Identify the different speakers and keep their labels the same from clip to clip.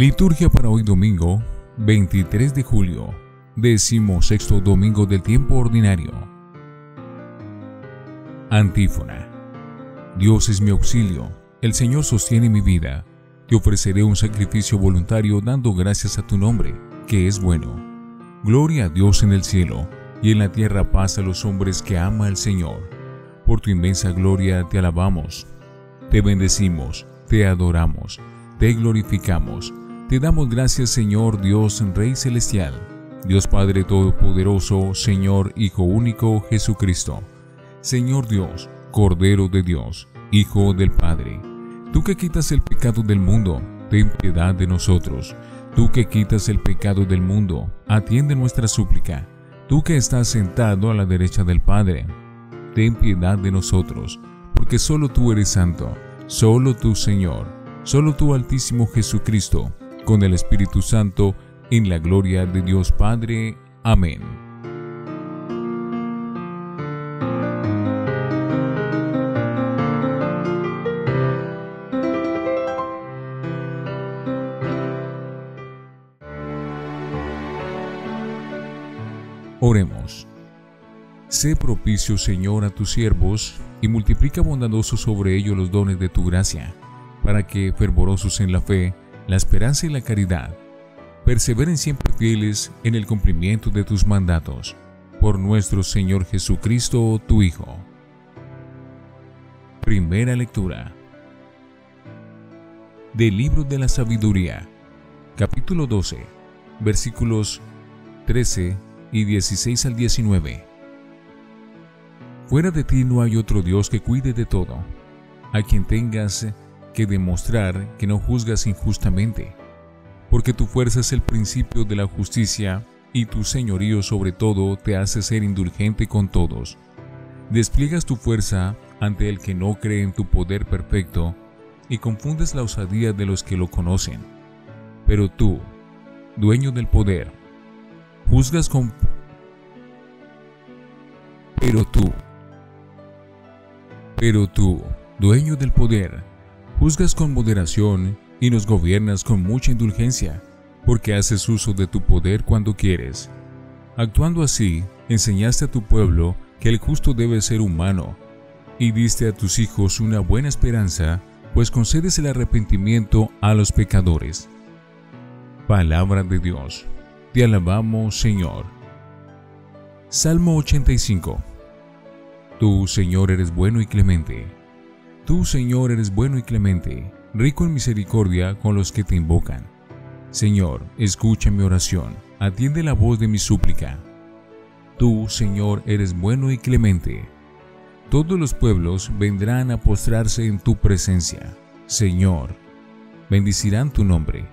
Speaker 1: Liturgia para hoy domingo, 23 de julio, 16º domingo del tiempo ordinario. Antífona. Dios es mi auxilio, el Señor sostiene mi vida. Te ofreceré un sacrificio voluntario dando gracias a tu nombre, que es bueno. Gloria a Dios en el cielo, y en la tierra paz a los hombres que ama el Señor. Por tu inmensa gloria te alabamos, te bendecimos, te adoramos, te glorificamos. Te damos gracias, Señor Dios, Rey Celestial, Dios Padre Todopoderoso, Señor Hijo Único, Jesucristo. Señor Dios, Cordero de Dios, Hijo del Padre. Tú que quitas el pecado del mundo, ten piedad de nosotros. Tú que quitas el pecado del mundo, atiende nuestra súplica. Tú que estás sentado a la derecha del Padre, ten piedad de nosotros, porque solo tú eres santo, solo tú, Señor, solo tú, Altísimo Jesucristo, con el Espíritu Santo, en la gloria de Dios Padre. Amén. Oremos. Sé propicio, Señor, a tus siervos, y multiplica bondadoso sobre ellos los dones de tu gracia, para que, fervorosos en la fe, la esperanza y la caridad, perseveren siempre fieles en el cumplimiento de tus mandatos. Por nuestro Señor Jesucristo, tu Hijo. Primera lectura del libro de la sabiduría, capítulo 12, versículos 13 y 16 al 19. Fuera de ti no hay otro Dios que cuide de todo, a quien tengas que demostrar que no juzgas injustamente, porque tu fuerza es el principio de la justicia y tu señorío sobre todo te hace ser indulgente con todos. Despliegas tu fuerza ante el que no cree en tu poder perfecto y confundes la osadía de los que lo conocen. Pero tú, dueño del poder, juzgas con... Pero tú, dueño del poder, juzgas con moderación y nos gobiernas con mucha indulgencia, porque haces uso de tu poder cuando quieres. Actuando así, enseñaste a tu pueblo que el justo debe ser humano, y diste a tus hijos una buena esperanza, pues concedes el arrepentimiento a los pecadores. Palabra de Dios. Te alabamos, Señor. Salmo 85. Tú, Señor, eres bueno y clemente. Tú, Señor, eres bueno y clemente, rico en misericordia con los que te invocan. Señor, escucha mi oración, atiende la voz de mi súplica. Tú, Señor, eres bueno y clemente. Todos los pueblos vendrán a postrarse en tu presencia. Señor, bendecirán tu nombre.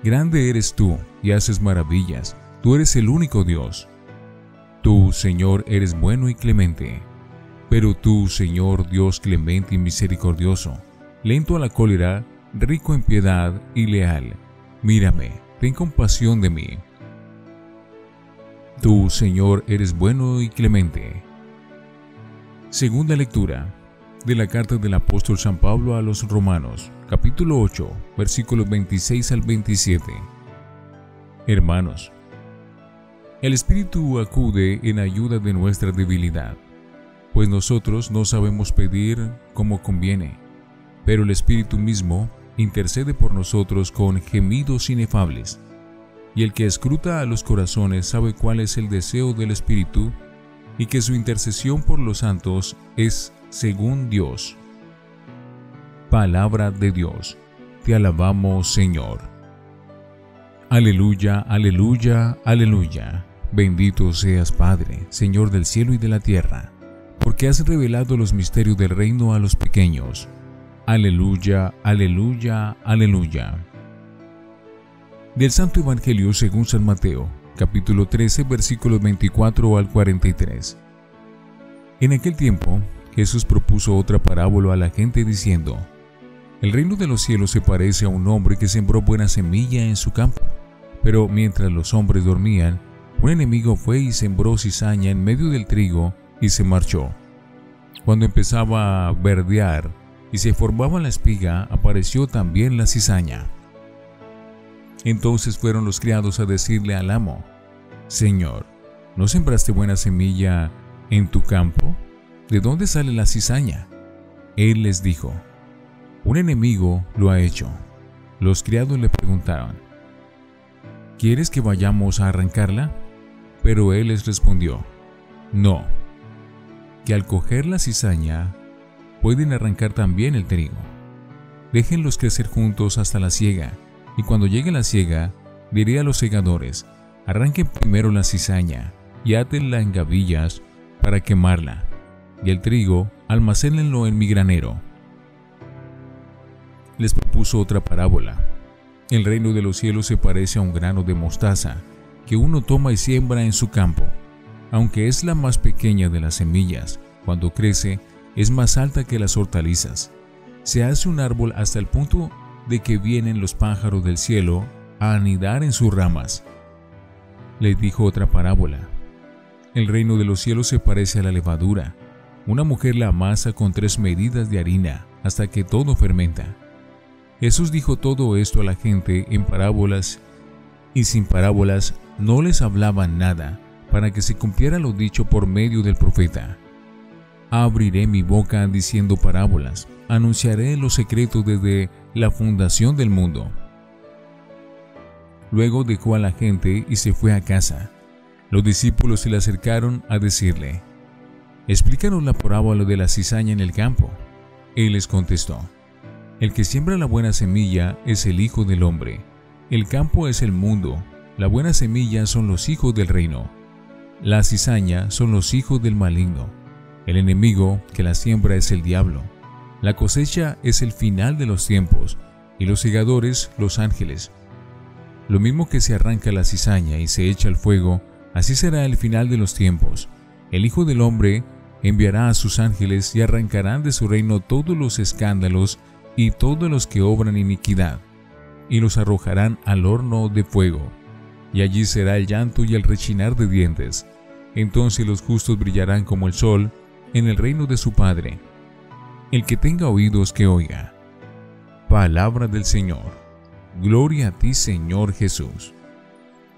Speaker 1: Grande eres tú y haces maravillas. Tú eres el único Dios. Tú, Señor, eres bueno y clemente. Pero tú, Señor, Dios clemente y misericordioso, lento a la cólera, rico en piedad y leal, mírame, ten compasión de mí. Tú, Señor, eres bueno y clemente. Segunda lectura de la carta del apóstol San Pablo a los Romanos, capítulo 8, versículos 26 al 27. Hermanos, el Espíritu acude en ayuda de nuestra debilidad, pues nosotros no sabemos pedir como conviene, pero el Espíritu mismo intercede por nosotros con gemidos inefables. Y el que escruta a los corazones sabe cuál es el deseo del Espíritu, y que su intercesión por los santos es según Dios. Palabra de Dios. Te alabamos, Señor. Aleluya, aleluya, aleluya. Bendito seas, Padre, Señor del cielo y de la tierra, porque has revelado los misterios del reino a los pequeños. Aleluya, aleluya, aleluya. Del Santo Evangelio según San Mateo, capítulo 13, versículos 24 al 43. En aquel tiempo, Jesús propuso otra parábola a la gente diciendo: El reino de los cielos se parece a un hombre que sembró buena semilla en su campo. Pero mientras los hombres dormían, un enemigo fue y sembró cizaña en medio del trigo y se marchó. Cuando empezaba a verdear y se formaba la espiga, apareció también la cizaña. Entonces fueron los criados a decirle al amo: Señor, ¿no sembraste buena semilla en tu campo? ¿De dónde sale la cizaña? Él les dijo: Un enemigo lo ha hecho. Los criados le preguntaron: ¿Quieres que vayamos a arrancarla? Pero él les respondió: No, que al coger la cizaña pueden arrancar también el trigo. Déjenlos crecer juntos hasta la siega, y cuando llegue la siega, diré a los segadores: Arranquen primero la cizaña y átenla en gavillas para quemarla, y el trigo almacénenlo en mi granero. Les propuso otra parábola: El reino de los cielos se parece a un grano de mostaza que uno toma y siembra en su campo. Aunque es la más pequeña de las semillas, cuando crece es más alta que las hortalizas. Se hace un árbol hasta el punto de que vienen los pájaros del cielo a anidar en sus ramas. Les dijo otra parábola: El reino de los cielos se parece a la levadura. Una mujer la amasa con 3 medidas de harina hasta que todo fermenta. Jesús dijo todo esto a la gente en parábolas, y sin parábolas no les hablaba nada, para que se cumpliera lo dicho por medio del profeta: Abriré mi boca diciendo parábolas, anunciaré los secretos desde la fundación del mundo. Luego dejó a la gente y se fue a casa. Los discípulos se le acercaron a decirle: Explícanos la parábola de la cizaña en el campo. Él les contestó: El que siembra la buena semilla es el Hijo del Hombre. El campo es el mundo. La buena semilla son los hijos del reino. La cizaña son los hijos del maligno. El enemigo que la siembra es el diablo. La cosecha es el final de los tiempos, y los segadores los ángeles. Lo mismo que se arranca la cizaña y se echa al fuego, así será el final de los tiempos. El Hijo del Hombre enviará a sus ángeles y arrancarán de su reino todos los escándalos y todos los que obran iniquidad, y los arrojarán al horno de fuego, y allí será el llanto y el rechinar de dientes. Entonces los justos brillarán como el sol en el reino de su Padre. El que tenga oídos que oiga. Palabra del Señor. Gloria a ti, Señor Jesús.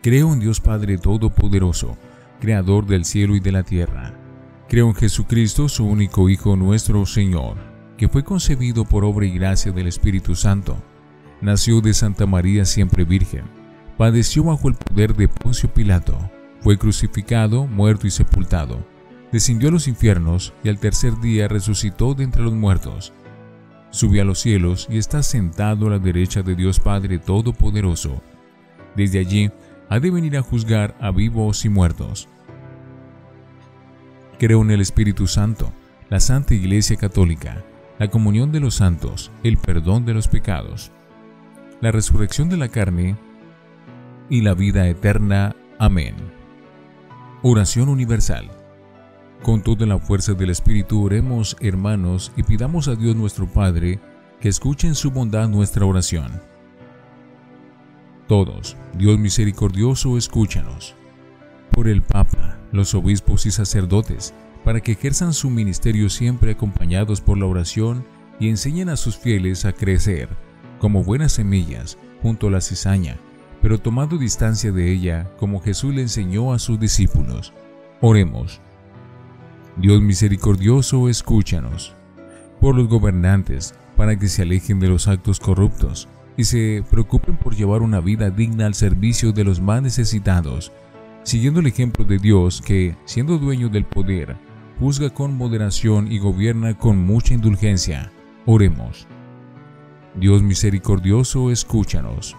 Speaker 1: Creo en Dios Padre Todopoderoso, Creador del cielo y de la tierra. Creo en Jesucristo, su único Hijo, nuestro Señor, que fue concebido por obra y gracia del Espíritu Santo. Nació de Santa María siempre Virgen. Padeció bajo el poder de Poncio Pilato. Fue crucificado, muerto y sepultado. Descendió a los infiernos y al tercer día resucitó de entre los muertos. Subió a los cielos y está sentado a la derecha de Dios Padre Todopoderoso. Desde allí ha de venir a juzgar a vivos y muertos. Creo en el Espíritu Santo, la Santa Iglesia Católica, la comunión de los santos, el perdón de los pecados, la resurrección de la carne y la vida eterna. Amén. Oración universal. Con toda la fuerza del Espíritu oremos, hermanos, y pidamos a Dios nuestro Padre que escuche en su bondad nuestra oración. Todos, Dios misericordioso, escúchanos. Por el Papa, los obispos y sacerdotes, para que ejerzan su ministerio siempre acompañados por la oración y enseñen a sus fieles a crecer como buenas semillas junto a la cizaña, pero tomando distancia de ella como Jesús le enseñó a sus discípulos. Oremos. Dios misericordioso, escúchanos. Por los gobernantes, para que se alejen de los actos corruptos y se preocupen por llevar una vida digna al servicio de los más necesitados, siguiendo el ejemplo de Dios que, siendo dueño del poder, juzga con moderación y gobierna con mucha indulgencia. Oremos. Dios misericordioso, escúchanos.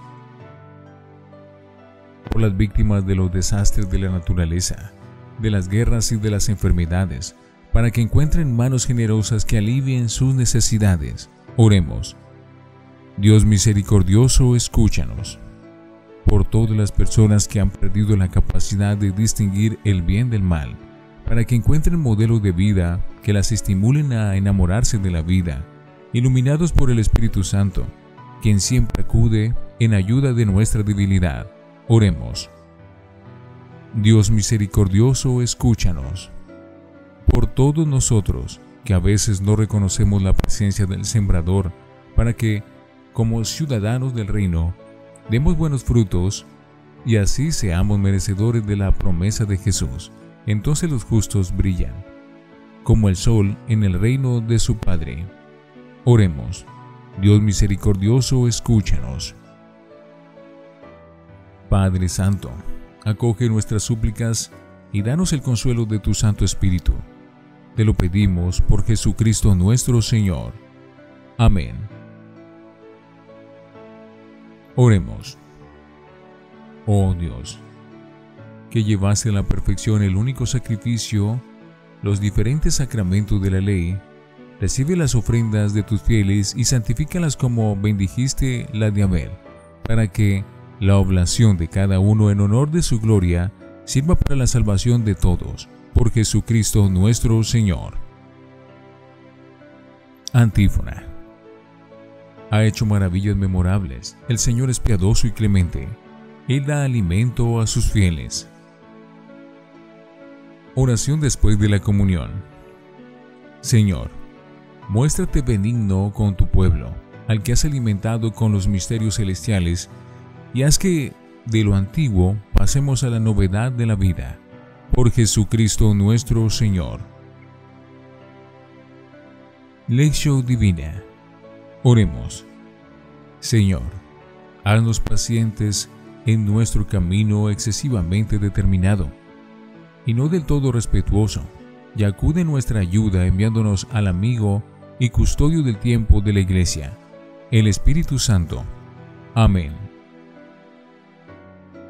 Speaker 1: Por las víctimas de los desastres de la naturaleza, de las guerras y de las enfermedades, para que encuentren manos generosas que alivien sus necesidades. Oremos. Dios misericordioso, escúchanos. Por todas las personas que han perdido la capacidad de distinguir el bien del mal, para que encuentren modelos de vida que las estimulen a enamorarse de la vida, iluminados por el Espíritu Santo, quien siempre acude en ayuda de nuestra debilidad. Oremos. Dios misericordioso, escúchanos. Por todos nosotros, que a veces no reconocemos la presencia del Sembrador, para que, como ciudadanos del reino, demos buenos frutos y así seamos merecedores de la promesa de Jesús. Entonces los justos brillan como el sol en el reino de su Padre. Oremos. Dios misericordioso, escúchanos. Padre Santo, acoge nuestras súplicas y danos el consuelo de tu Santo Espíritu. Te lo pedimos por Jesucristo nuestro Señor. Amén. Oremos. Oh Dios, que llevaste a la perfección el único sacrificio, los diferentes sacramentos de la ley, recibe las ofrendas de tus fieles y santifícalas como bendijiste la de Abel, para que la oblación de cada uno en honor de su gloria sirva para la salvación de todos, por Jesucristo nuestro Señor. Antífona. Ha hecho maravillas memorables. El Señor es piadoso y clemente. Él da alimento a sus fieles. Oración después de la comunión. Señor, muéstrate benigno con tu pueblo, al que has alimentado con los misterios celestiales, y haz que de lo antiguo pasemos a la novedad de la vida. Por Jesucristo nuestro Señor. Lección Divina. Oremos. Señor, haznos pacientes en nuestro camino excesivamente determinado y no del todo respetuoso, y acude en nuestra ayuda enviándonos al amigo y custodio del tiempo de la Iglesia, el Espíritu Santo. Amén.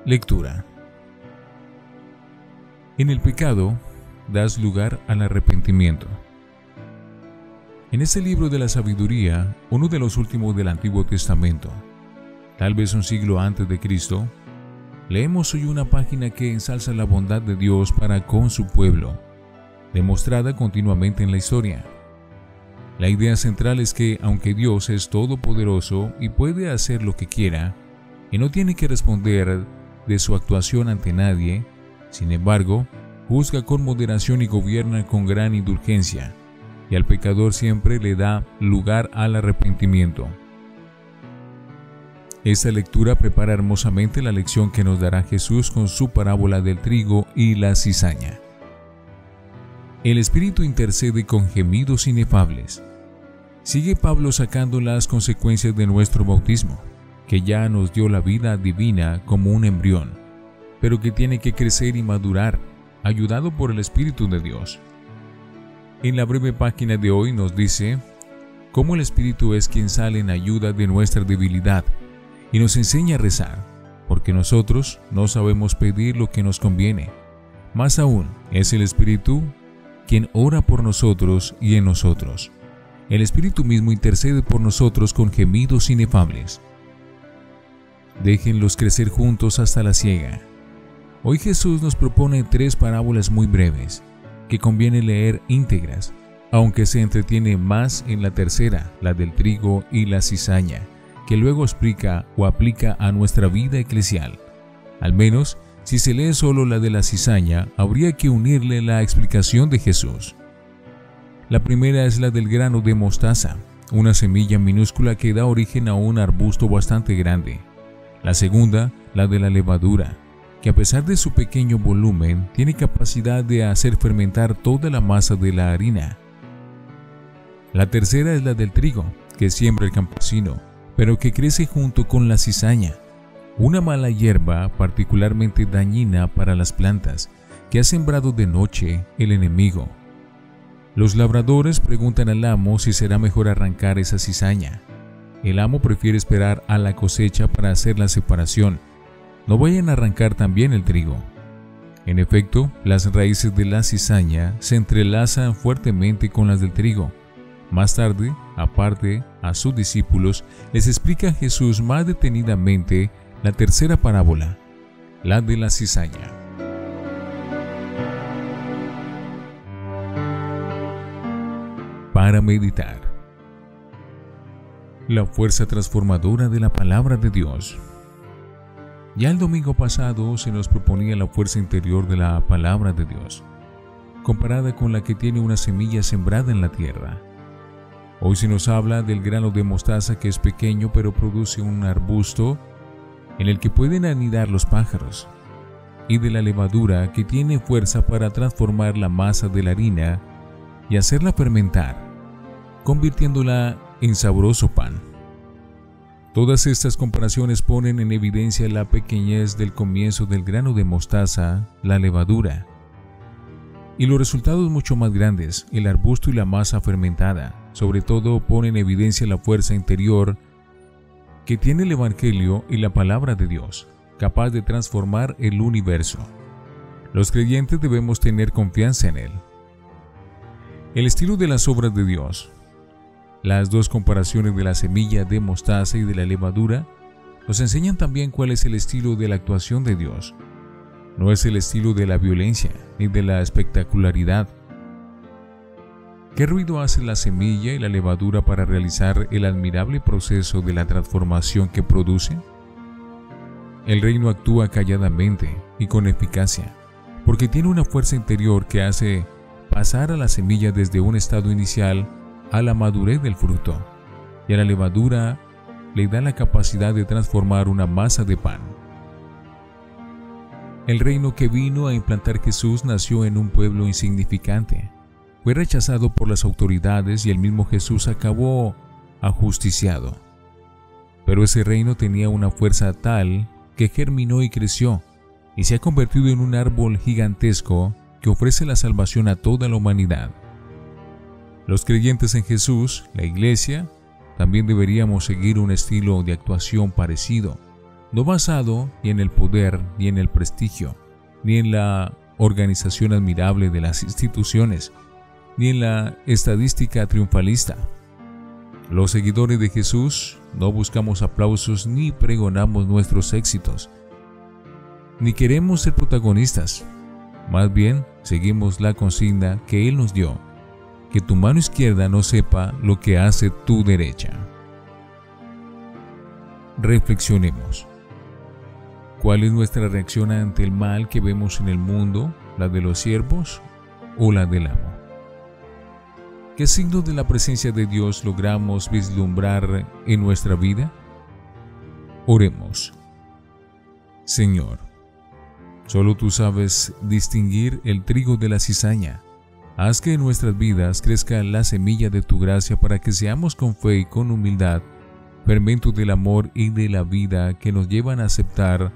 Speaker 1: Lectura. En el pecado das lugar al arrepentimiento. En este libro de la sabiduría, uno de los últimos del Antiguo Testamento, tal vez un siglo antes de Cristo, leemos hoy una página que ensalza la bondad de Dios para con su pueblo, demostrada continuamente en la historia. La idea central es que, aunque Dios es todopoderoso y puede hacer lo que quiera, y no tiene que responder de su actuación ante nadie, sin embargo, juzga con moderación y gobierna con gran indulgencia, y al pecador siempre le da lugar al arrepentimiento. Esta lectura prepara hermosamente la lección que nos dará Jesús con su parábola del trigo y la cizaña. El Espíritu intercede con gemidos inefables. Sigue Pablo sacando las consecuencias de nuestro bautismo, que ya nos dio la vida divina como un embrión, pero que tiene que crecer y madurar, ayudado por el Espíritu de Dios. En la breve página de hoy nos dice cómo el Espíritu es quien sale en ayuda de nuestra debilidad y nos enseña a rezar, porque nosotros no sabemos pedir lo que nos conviene. Más aún, es el Espíritu quien ora por nosotros y en nosotros. El Espíritu mismo intercede por nosotros con gemidos inefables. Déjenlos crecer juntos hasta la siega. Hoy Jesús nos propone 3 parábolas muy breves, que conviene leer íntegras, aunque se entretiene más en la tercera, la del trigo y la cizaña, que luego explica o aplica a nuestra vida eclesial. Al menos, si se lee solo la de la cizaña, habría que unirle la explicación de Jesús. La primera es la del grano de mostaza, una semilla minúscula que da origen a un arbusto bastante grande. La segunda, la de la levadura, que a pesar de su pequeño volumen, tiene capacidad de hacer fermentar toda la masa de la harina. La tercera es la del trigo, que siembra el campesino, pero que crece junto con la cizaña, una mala hierba particularmente dañina para las plantas, que ha sembrado de noche el enemigo. Los labradores preguntan al amo si será mejor arrancar esa cizaña. El amo prefiere esperar a la cosecha para hacer la separación. No vayan a arrancar también el trigo. En efecto, las raíces de la cizaña se entrelazan fuertemente con las del trigo. Más tarde, aparte, a sus discípulos les explica Jesús más detenidamente la tercera parábola, la de la cizaña. Para meditar. La fuerza transformadora de la palabra de Dios. Ya el domingo pasado se nos proponía la fuerza interior de la palabra de Dios, comparada con la que tiene una semilla sembrada en la tierra. Hoy se nos habla del grano de mostaza, que es pequeño pero produce un arbusto en el que pueden anidar los pájaros, y de la levadura que tiene fuerza para transformar la masa de la harina y hacerla fermentar, convirtiéndola en sabroso pan. Todas estas comparaciones ponen en evidencia la pequeñez del comienzo del grano de mostaza, la levadura, y los resultados mucho más grandes, el arbusto y la masa fermentada. Sobre todo pone en evidencia la fuerza interior que tiene el Evangelio y la palabra de Dios, capaz de transformar el universo. Los creyentes debemos tener confianza en Él. El estilo de las obras de Dios. Las dos comparaciones de la semilla de mostaza y de la levadura nos enseñan también cuál es el estilo de la actuación de Dios. No es el estilo de la violencia ni de la espectacularidad. ¿Qué ruido hace la semilla y la levadura para realizar el admirable proceso de la transformación que produce? El reino actúa calladamente y con eficacia, porque tiene una fuerza interior que hace pasar a la semilla desde un estado inicial a la madurez del fruto, y a la levadura le da la capacidad de transformar una masa de pan. El reino que vino a implantar Jesús nació en un pueblo insignificante. Fue rechazado por las autoridades y el mismo Jesús acabó ajusticiado. Pero ese reino tenía una fuerza tal que germinó y creció, y se ha convertido en un árbol gigantesco que ofrece la salvación a toda la humanidad. Los creyentes en Jesús, la Iglesia, también deberíamos seguir un estilo de actuación parecido, no basado ni en el poder, ni en el prestigio, ni en la organización admirable de las instituciones, ni en la estadística triunfalista. Los seguidores de Jesús no buscamos aplausos ni pregonamos nuestros éxitos, ni queremos ser protagonistas. Más bien, seguimos la consigna que Él nos dio: que tu mano izquierda no sepa lo que hace tu derecha. Reflexionemos. ¿Cuál es nuestra reacción ante el mal que vemos en el mundo, la de los siervos o la del amo? ¿Qué signos de la presencia de Dios logramos vislumbrar en nuestra vida? Oremos. Señor, solo tú sabes distinguir el trigo de la cizaña. Haz que en nuestras vidas crezca la semilla de tu gracia para que seamos con fe y con humildad fermento del amor y de la vida que nos llevan a aceptar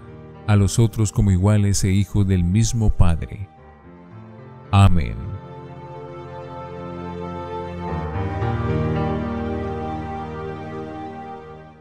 Speaker 1: a los otros como iguales e hijos del mismo Padre. Amén.